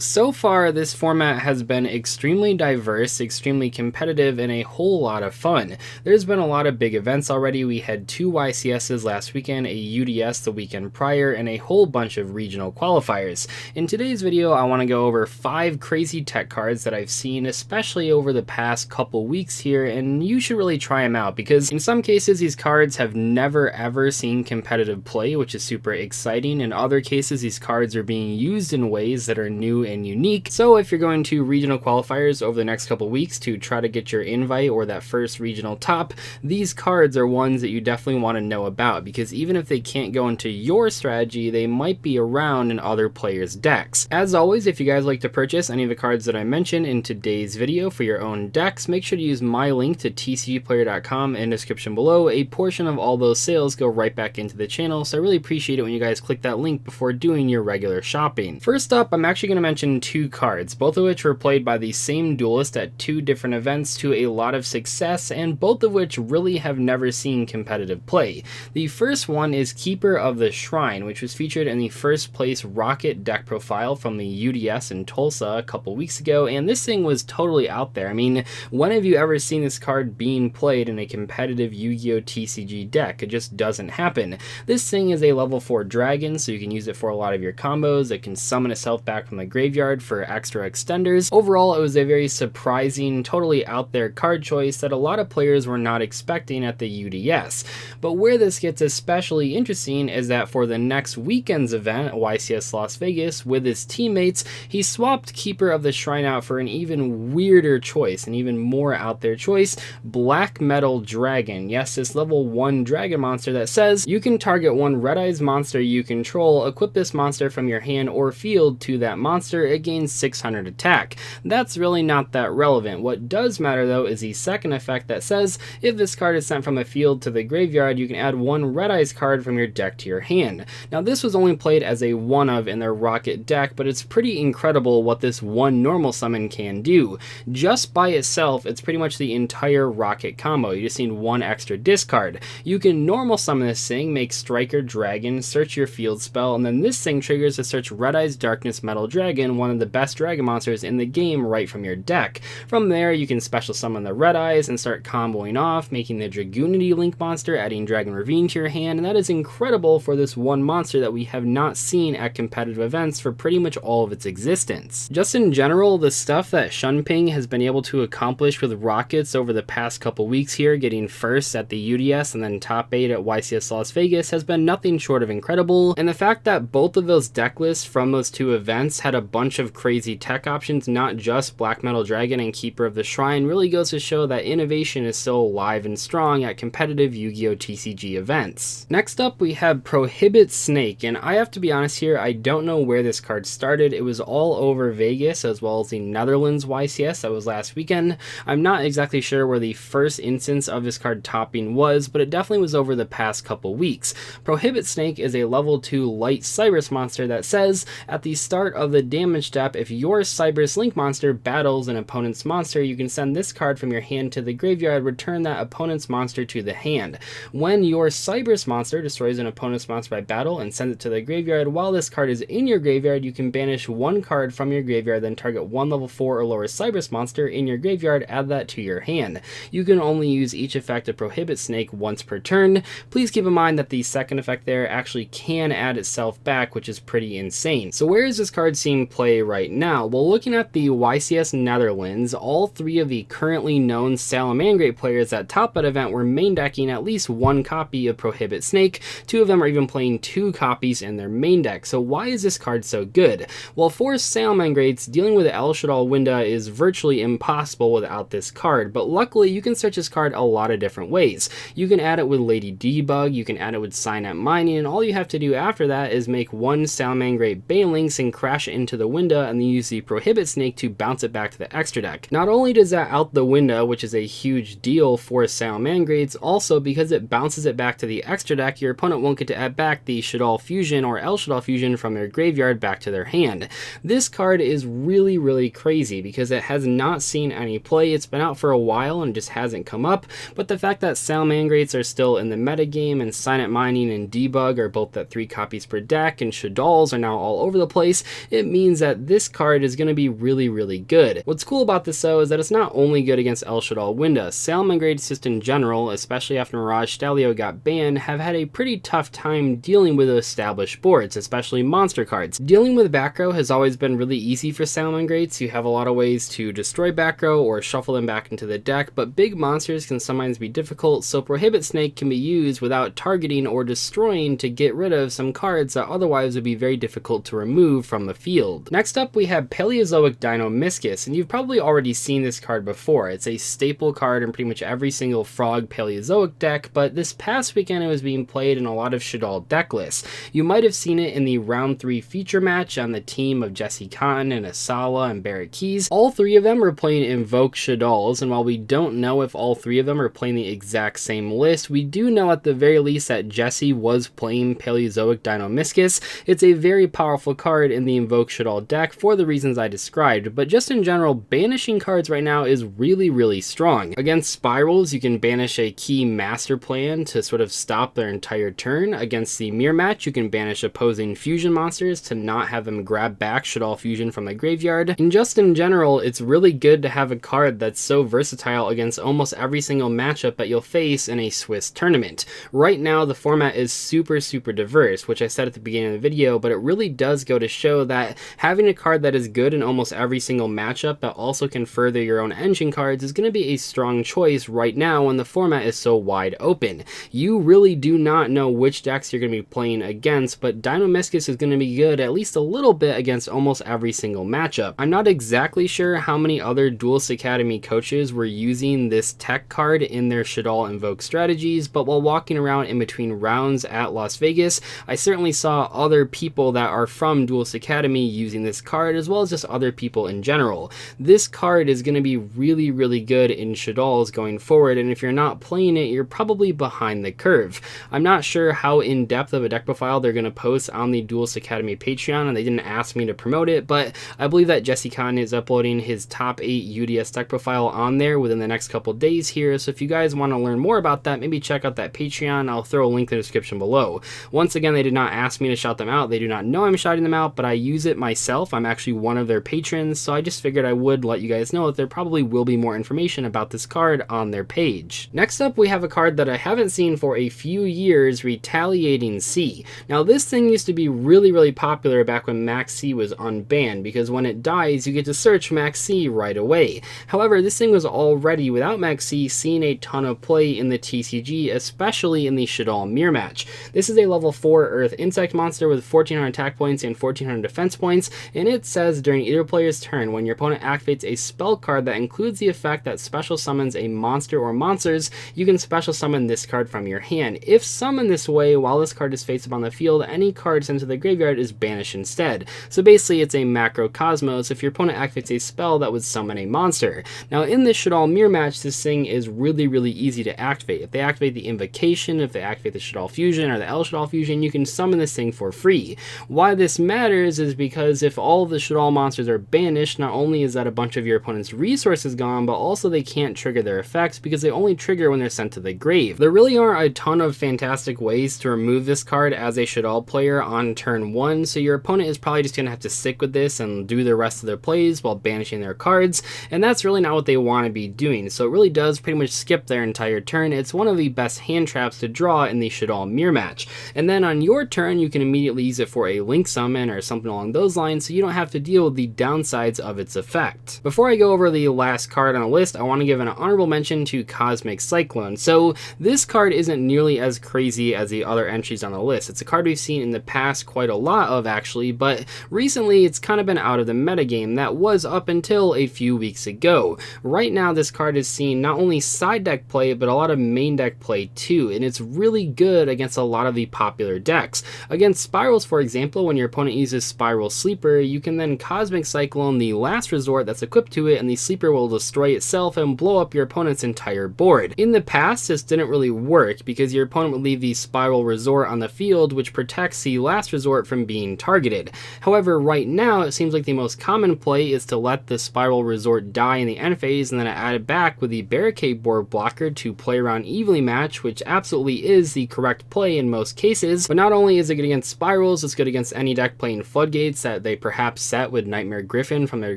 So far, this format has been extremely diverse, extremely competitive, and a whole lot of fun. There's been a lot of big events already. We had 2 YCSs last weekend, a UDS the weekend prior, and a whole bunch of regional qualifiers. In today's video, I want to go over 5 crazy tech cards that I've seen, especially over the past couple weeks here, and you should really try them out, because in some cases, these cards have never ever seen competitive play, which is super exciting. In other cases, these cards are being used in ways that are new and unique. So if you're going to regional qualifiers over the next couple weeks to try to get your invite or that first regional top, these cards are ones that you definitely want to know about, because even if they can't go into your strategy, they might be around in other players' decks. As always, if you guys like to purchase any of the cards that I mentioned in today's video for your own decks, make sure to use my link to tcgplayer.com in the description below. A portion of all those sales go right back into the channel, so I really appreciate it when you guys click that link before doing your regular shopping. First up, I'm actually going to mention 2 cards, both of which were played by the same duelist at 2 different events to a lot of success, and both of which really have never seen competitive play. The first one is Keeper of the Shrine, which was featured in the first place Rocket deck profile from the UDS in Tulsa a couple weeks ago, and this thing was totally out there. I mean, when have you ever seen this card being played in a competitive Yu-Gi-Oh! TCG deck? It just doesn't happen. This thing is a level 4 dragon, so you can use it for a lot of your combos. It can summon itself back from the graveyard for extra extenders. Overall, it was a very surprising, totally out there card choice that a lot of players were not expecting at the UDS. But where this gets especially interesting is that for the next weekend's event at YCS Las Vegas with his teammates, he swapped Keeper of the Shrine out for an even weirder choice, an even more out there choice, Black Metal Dragon. Yes, this level 1 dragon monster that says you can target one Red Eyes monster you control, equip this monster from your hand or field to that monster, it gains 600 attack. That's really not that relevant. What does matter though is the second effect that says if this card is sent from a field to the graveyard, you can add one Red Eyes card from your deck to your hand. Now this was only played as a one of in their Rocket deck, but it's pretty incredible what this one normal summon can do. Just by itself, it's pretty much the entire Rocket combo. You just need one extra discard. You can normal summon this thing, make Striker Dragon, search your field spell, and then this thing triggers to search Red Eyes Darkness Metal Dragon, one of the best dragon monsters in the game, right from your deck. From there, you can special summon the Red Eyes and start comboing off, making the Dragoonity Link monster, adding Dragon Ravine to your hand, and that is incredible for this one monster that we have not seen at competitive events for pretty much all of its existence. Just in general, the stuff that Shunping has been able to accomplish with Rockets over the past couple weeks here, getting first at the UDS and then top 8 at YCS Las Vegas, has been nothing short of incredible, and the fact that both of those deck lists from those 2 events had a bunch of crazy tech options, not just Black Metal Dragon and Keeper of the Shrine, really goes to show that innovation is still alive and strong at competitive Yu-Gi-Oh! TCG events. Next up, we have Prohibit Snake, and I have to be honest here, I don't know where this card started. It was all over Vegas as well as the Netherlands YCS that was last weekend. I'm not exactly sure where the first instance of this card topping was, but it definitely was over the past couple weeks. Prohibit Snake is a level 2 light Cybers monster that says at the start of the damage step, if your Cybers Link monster battles an opponent's monster, you can send this card from your hand to the graveyard, return that opponent's monster to the hand. When your Cybers monster destroys an opponent's monster by battle and sends it to the graveyard, while this card is in your graveyard, you can banish one card from your graveyard, then target one level 4 or lower Cybers monster in your graveyard, add that to your hand. You can only use each effect of Prohibit Snake once per turn. Please keep in mind that the second effect there actually can add itself back, which is pretty insane. So where is this card seeing play right now? Well, looking at the YCS Netherlands, all 3 of the currently known Salamangreat players that top that event were main decking at least 1 copy of Prohibit Snake. 2 of them are even playing 2 copies in their main deck. So why is this card so good? Well, for Salamangreats, dealing with El Shaddoll Winda is virtually impossible without this card, but luckily you can search this card a lot of different ways. You can add it with Lady Debug, you can add it with Signet Mining, and all you have to do after that is make one Salamangreat Banelinks and crash it into the window, and then use the Prohibit Snake to bounce it back to the extra deck. Not only does that out the window, which is a huge deal for Salamangreats, also because it bounces it back to the extra deck, your opponent won't get to add back the Shaddoll Fusion or El Shaddoll Fusion from their graveyard back to their hand. This card is really crazy because it has not seen any play. It's been out for a while and just hasn't come up, but the fact that Salamangreats are still in the metagame and Signet Mining and Debug are both at 3 copies per deck and Shaddolls are now all over the place, it means means that this card is going to be really good. What's cool about this though is that it's not only good against El Shaddoll Winda. Salamangreats just in general, especially after Mirage Stalio got banned, have had a pretty tough time dealing with established boards, especially monster cards. Dealing with back row has always been really easy for Salamangreats. You have a lot of ways to destroy back row or shuffle them back into the deck, but big monsters can sometimes be difficult, so Prohibit Snake can be used without targeting or destroying to get rid of some cards that otherwise would be very difficult to remove from the field. Next up we have Paleozoic Dino Miscus, and you've probably already seen this card before. It's a staple card in pretty much every single Frog Paleozoic deck, but this past weekend it was being played in a lot of Shaddoll deck lists. You might have seen it in the round 3 feature match on the team of Jesse Cotton and Asala and Barrett Keys. All three of them were playing Invoke Shaddolls, and while we don't know if all three of them are playing the exact same list, we do know at the very least that Jesse was playing Paleozoic Dino Miscus. It's a very powerful card in the Invoke Shaddoll deck for the reasons I described, but just in general, banishing cards right now is really strong. Against Spirals, you can banish a key master plan to sort of stop their entire turn. Against the mirror match, you can banish opposing fusion monsters to not have them grab back Shaddoll Fusion from the graveyard. And just in general, it's really good to have a card that's so versatile against almost every single matchup that you'll face in a Swiss tournament. Right now, the format is super diverse, which I said at the beginning of the video, but it really does go to show that having a card that is good in almost every single matchup that also can further your own engine cards is going to be a strong choice right now when the format is so wide open. You really do not know which decks you're going to be playing against, but Dino Miscus is going to be good at least a little bit against almost every single matchup. I'm not exactly sure how many other Duelist Academy coaches were using this tech card in their Shaddoll Invoke strategies, but while walking around in between rounds at Las Vegas, I certainly saw other people that are from Duelist Academy using this card, as well as just other people in general. This card is going to be really good in Shaddolls going forward, and if you're not playing it, you're probably behind the curve. I'm not sure how in-depth of a deck profile they're going to post on the Duelist Academy Patreon, and they didn't ask me to promote it, but I believe that Jesse Cotton is uploading his top 8 UDS deck profile on there within the next couple days here, so if you guys want to learn more about that, maybe check out that Patreon. I'll throw a link in the description below. Once again, they did not ask me to shout them out. They do not know I'm shouting them out, but I use it myself. I'm actually one of their patrons, so I just figured I would let you guys know that there probably will be more information about this card on their page. Next up, we have a card that I haven't seen for a few years, Retaliating C. Now, this thing used to be really popular back when Max C was unbanned, because when it dies, you get to search Max C right away. However, this thing was already, without Max C, seeing a ton of play in the TCG, especially in the Shaddoll mirror match. This is a level 4 Earth Insect monster with 1400 attack points and 1400 defense points, and it says during either player's turn, when your opponent activates a spell card that includes the effect that special summons a monster or monsters, you can special summon this card from your hand. If summoned this way, while this card is face up on the field, any card sent to the graveyard is banished instead. So basically, it's a macrocosmos if your opponent activates a spell that would summon a monster. Now, in this Shaddoll mirror match, this thing is really easy to activate. If they activate the Invocation, if they activate the Shaddoll Fusion or the El Shaddoll Fusion, you can summon this thing for free. Why this matters is because if all of the Shaddoll monsters are banished, not only is that a bunch of your opponent's resources gone, but also they can't trigger their effects because they only trigger when they're sent to the grave. There really aren't a ton of fantastic ways to remove this card as a Shaddoll player on turn 1, so your opponent is probably just going to have to stick with this and do the rest of their plays while banishing their cards, and that's really not what they want to be doing. So it really does pretty much skip their entire turn. It's one of the best hand traps to draw in the Shaddoll mirror match. And then on your turn, you can immediately use it for a link summon or something along those lines, so you don't have to deal with the downsides of its effect. Before I go over the last card on the list, I want to give an honorable mention to Cosmic Cyclone. So this card isn't nearly as crazy as the other entries on the list. It's a card we've seen in the past quite a lot of actually, but recently it's kind of been out of the metagame. That was up until a few weeks ago. Right now this card is seeing not only side deck play, but a lot of main deck play too, and it's really good against a lot of the popular decks. Against Spirals, for example, when your opponent uses Spiral Sleeper, you can then Cosmic Cyclone the last resort that's equipped to it, and the Sleeper will destroy itself and blow up your opponent's entire board. In the past, this didn't really work because your opponent would leave the Spiral Resort on the field, which protects the last resort from being targeted. However, right now, it seems like the most common play is to let the Spiral Resort die in the end phase and then add it back with the Barricade Board blocker to play around evenly match, which absolutely is the correct play in most cases. But not only is it good against Spirals, it's good against any deck playing Floodgates that that they perhaps set with Nightmare Griffin from their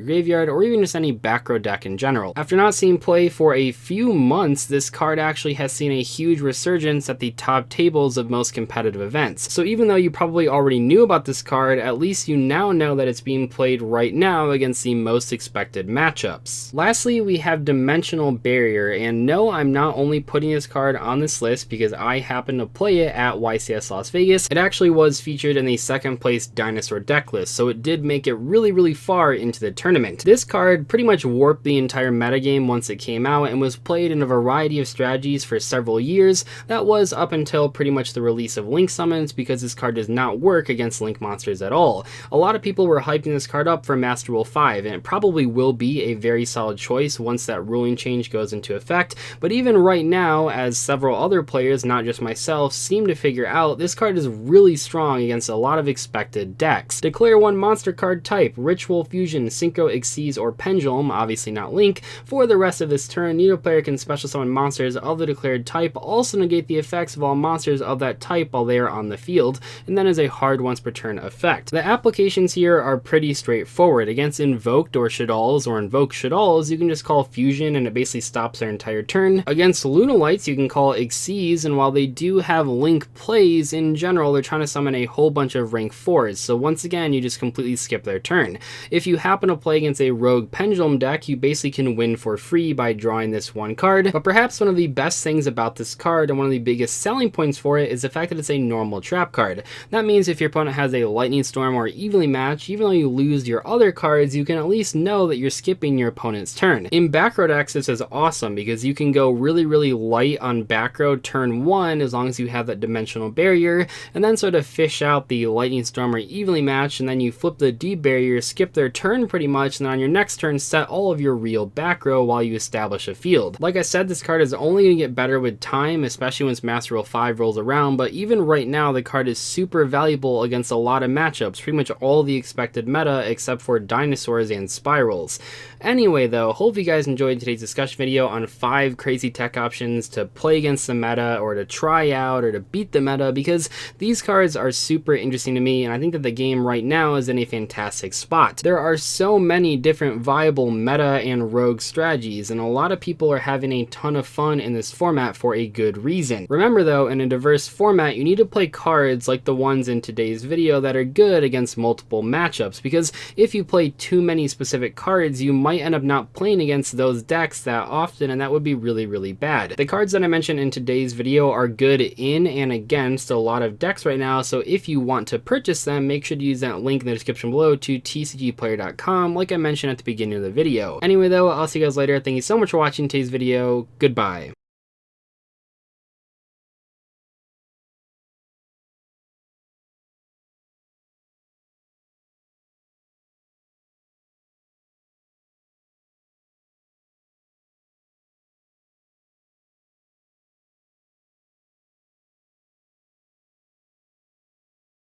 graveyard, or even just any back row deck in general. After not seeing play for a few months, this card actually has seen a huge resurgence at the top tables of most competitive events. So even though you probably already knew about this card, at least you now know that it's being played right now against the most expected matchups. Lastly, we have Dimensional Barrier, and no, I'm not only putting this card on this list because I happen to play it at YCS Las Vegas. It actually was featured in the second place Dinosaur deck list, so it did make it really far into the tournament. This card pretty much warped the entire metagame once it came out and was played in a variety of strategies for several years. That was up until pretty much the release of Link Summons, because this card does not work against Link monsters at all. A lot of people were hyping this card up for Master Rule 5, and it probably will be a very solid choice once that ruling change goes into effect, but even right now, as several other players, not just myself, seem to figure out, this card is really strong against a lot of expected decks. Declare one monster card type, Ritual, Fusion, Synchro, Xyz, or Pendulum, obviously not Link. For the rest of this turn, neither player can special summon monsters of the declared type, also negate the effects of all monsters of that type while they are on the field, and then is a hard once per turn effect. The applications here are pretty straightforward. Against Invoked or Shaddolls or Invoke Shaddolls, you can just call Fusion and it basically stops their entire turn. Against Lunalights, you can call Xyz, and while they do have Link plays, in general, they're trying to summon a whole bunch of rank 4s, so once again, you just completely skip their turn. If you happen to play against a Rogue Pendulum deck, you basically can win for free by drawing this one card, but perhaps one of the best things about this card, and one of the biggest selling points for it, is the fact that it's a normal trap card. That means if your opponent has a Lightning Storm or Evenly Match, even though you lose your other cards, you can at least know that you're skipping your opponent's turn. In back row decks, this is awesome because you can go really light on back row turn 1 as long as you have that Dimensional Barrier, and then sort of fish out the Lightning Storm or Evenly Match, and then you flip the D barrier, skip their turn pretty much, and then on your next turn set all of your real back row while you establish a field. Like I said, this card is only going to get better with time, especially once Master Rule 5 rolls around, but even right now the card is super valuable against a lot of matchups, pretty much all the expected meta except for dinosaurs and spirals. Anyway though, hope you guys enjoyed today's discussion video on 5 crazy tech options to play against the meta, or to try out, or to beat the meta, because these cards are super interesting to me, and I think that the game right now is in a fantastic spot. There are so many different viable meta and rogue strategies, and a lot of people are having a ton of fun in this format for a good reason. Remember though, in a diverse format, you need to play cards like the ones in today's video that are good against multiple matchups, because if you play too many specific cards, you might end up not playing against those decks that often, and that would be really bad. The cards that I mentioned in today's video are good in and against a lot of decks right now, so if you want to purchase them, make sure to use that link in the description below to tcgplayer.com, like I mentioned at the beginning of the video. Anyway though, I'll see you guys later. Thank you so much for watching today's video. Goodbye.